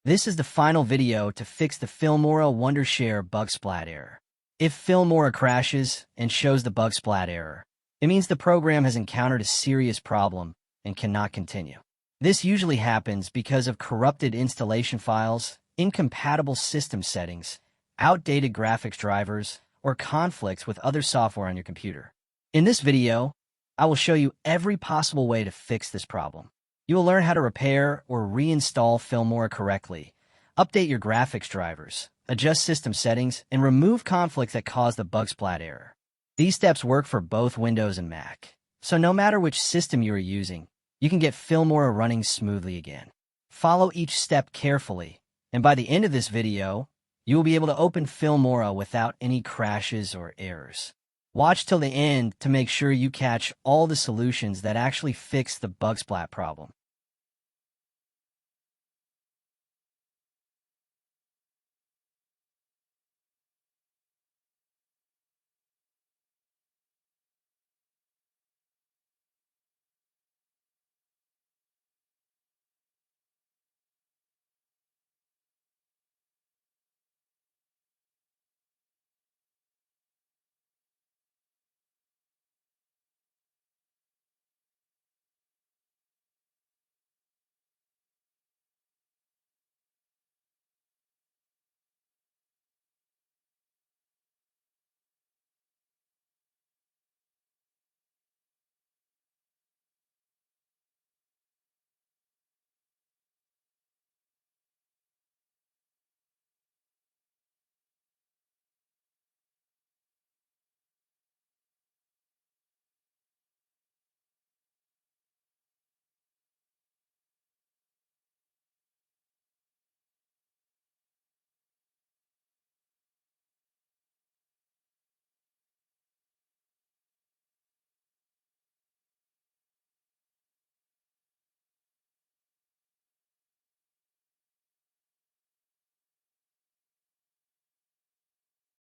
This is the final video to fix the Filmora Wondershare BugSplat error. If Filmora crashes and shows the BugSplat error, it means the program has encountered a serious problem and cannot continue. This usually happens because of corrupted installation files, incompatible system settings, outdated graphics drivers, or conflicts with other software on your computer. In this video, I will show you every possible way to fix this problem. You will learn how to repair or reinstall Filmora correctly, update your graphics drivers, adjust system settings, and remove conflicts that cause the BugSplat error. These steps work for both Windows and Mac, so no matter which system you are using, you can get Filmora running smoothly again. Follow each step carefully, and by the end of this video, you will be able to open Filmora without any crashes or errors. Watch till the end to make sure you catch all the solutions that actually fix the BugSplat problem.